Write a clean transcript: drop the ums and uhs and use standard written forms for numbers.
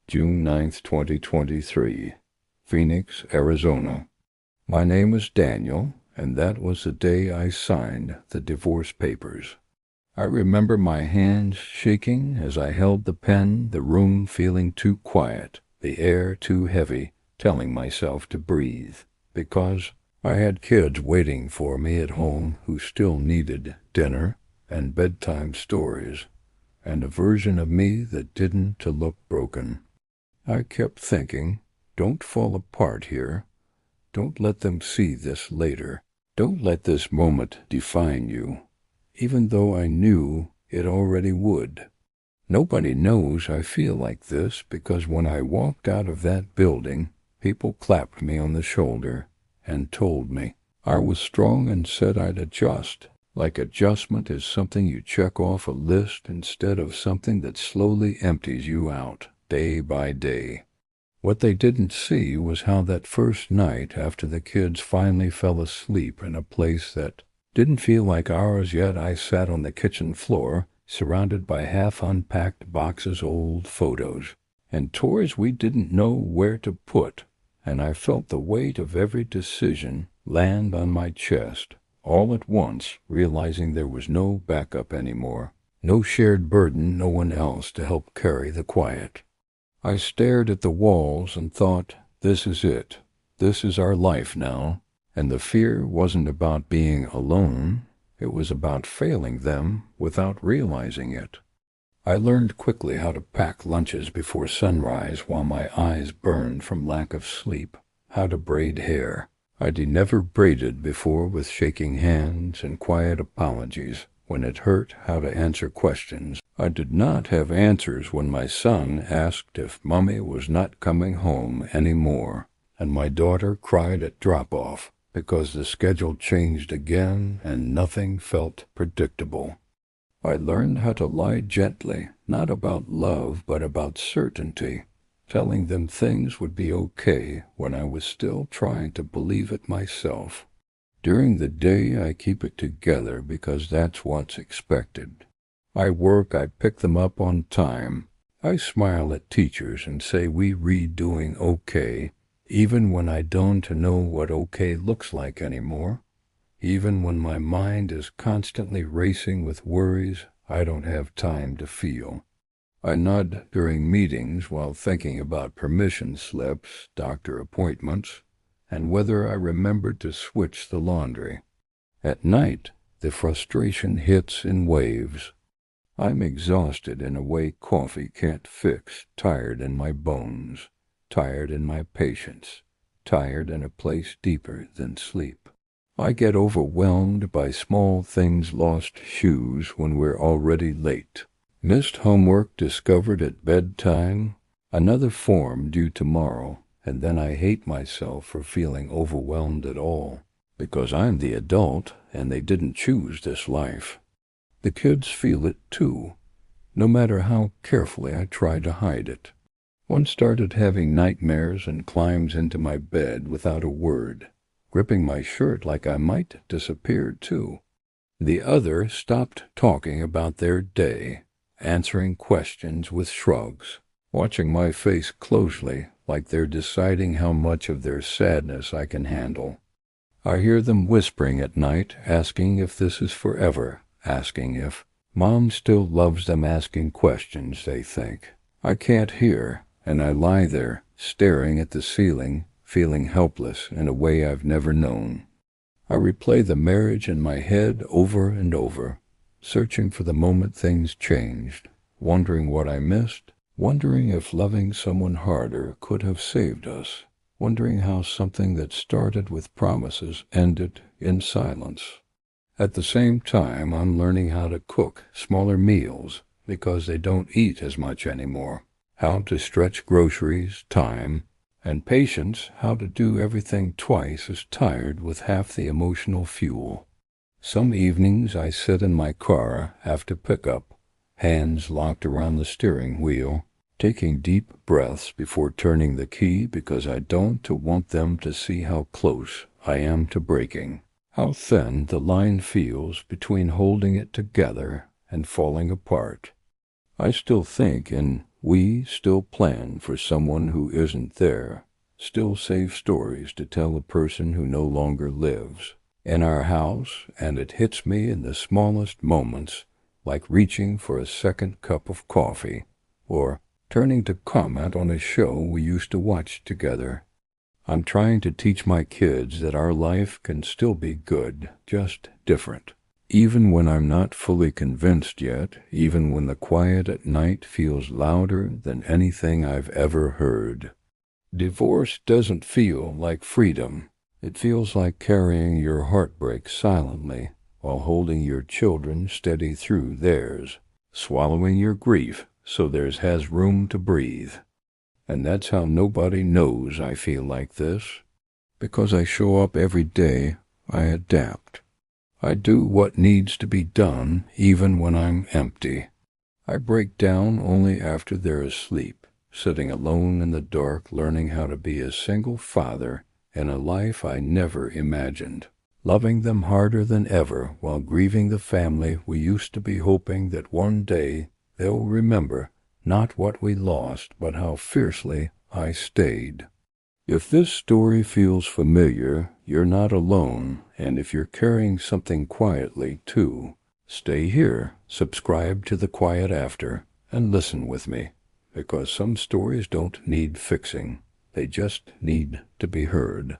June 9th, 2023, Phoenix, Arizona. My name is Daniel, and that was the day I signed the divorce papers. I remember my hands shaking as I held the pen, the room feeling too quiet, the air too heavy, telling myself to breathe, because I had kids waiting for me at home who still needed dinner and bedtime stories, and a version of me that didn't to look broken. I kept thinking, don't fall apart here. Don't let them see this later. Don't let this moment define you, even though I knew it already would. Nobody knows I feel like this because when I walked out of that building, people clapped me on the shoulder and told me I was strong and said I'd adjust, like adjustment is something you check off a list instead of something that slowly empties you out, day by day. What they didn't see was how that first night after the kids finally fell asleep in a place that didn't feel like ours yet, I sat on the kitchen floor, surrounded by half-unpacked boxes, old photos, and toys we didn't know where to put, and I felt the weight of every decision land on my chest, all at once, realizing there was no backup anymore, no shared burden, no one else to help carry the quiet. I stared at the walls and thought, this is it. This is our life now. And the fear wasn't about being alone. It was about failing them without realizing it. I learned quickly how to pack lunches before sunrise while my eyes burned from lack of sleep, how to braid hair. I'd never braided before with shaking hands and quiet apologies. When it hurt, how to answer questions. I did not have answers when my son asked if Mommy was not coming home anymore, and my daughter cried at drop-off because the schedule changed again and nothing felt predictable. I learned how to lie gently, not about love, but about certainty, telling them things would be okay when I was still trying to believe it myself. During the day, I keep it together because that's what's expected. I work, I pick them up on time. I smile at teachers and say we read doing okay, even when I don't know what okay looks like anymore. Even when my mind is constantly racing with worries I don't have time to feel. I nod during meetings while thinking about permission slips, doctor appointments, and whether I remembered to switch the laundry. At night, the frustration hits in waves. I'm exhausted in a way coffee can't fix, tired in my bones, tired in my patience, tired in a place deeper than sleep. I get overwhelmed by small things, lost shoes when we're already late, missed homework discovered at bedtime, another form due tomorrow. And then I hate myself for feeling overwhelmed at all, because I'm the adult and they didn't choose this life. The kids feel it too, no matter how carefully I try to hide it. One started having nightmares and climbs into my bed without a word, gripping my shirt like I might disappear too. The other stopped talking about their day, answering questions with shrugs, watching my face closely like they're deciding how much of their sadness I can handle. I hear them whispering at night, asking if this is forever, asking if Mom still loves them, asking questions they think. I can't hear, and I lie there, staring at the ceiling, feeling helpless in a way I've never known. I replay the marriage in my head over and over, searching for the moment things changed, wondering what I missed, wondering if loving someone harder could have saved us, wondering how something that started with promises ended in silence. At the same time, I'm learning how to cook smaller meals because they don't eat as much anymore, how to stretch groceries, time, and patience, how to do everything twice as tired with half the emotional fuel. Some evenings I sit in my car after pickup, hands locked around the steering wheel, taking deep breaths before turning the key because I don't want them to see how close I am to breaking, how thin the line feels between holding it together and falling apart. I still think in We still plan for someone who isn't there, still save stories to tell a person who no longer lives in our house, and it hits me in the smallest moments, like reaching for a second cup of coffee, or turning to comment on a show we used to watch together. I'm trying to teach my kids that our life can still be good, just different. Even when I'm not fully convinced yet, even when the quiet at night feels louder than anything I've ever heard. Divorce doesn't feel like freedom. It feels like carrying your heartbreak silently while holding your children steady through theirs, swallowing your grief so theirs has room to breathe. And that's how nobody knows I feel like this. Because I show up every day, I adapt. I do what needs to be done even when I'm empty. I break down only after they're asleep, sitting alone in the dark learning how to be a single father in a life I never imagined, loving them harder than ever while grieving the family we used to be, hoping that one day they'll remember not what we lost but how fiercely I stayed. If this story feels familiar, you're not alone, and if you're carrying something quietly too, stay here, subscribe to The Quiet After, and listen with me, because some stories don't need fixing, they just need to be heard.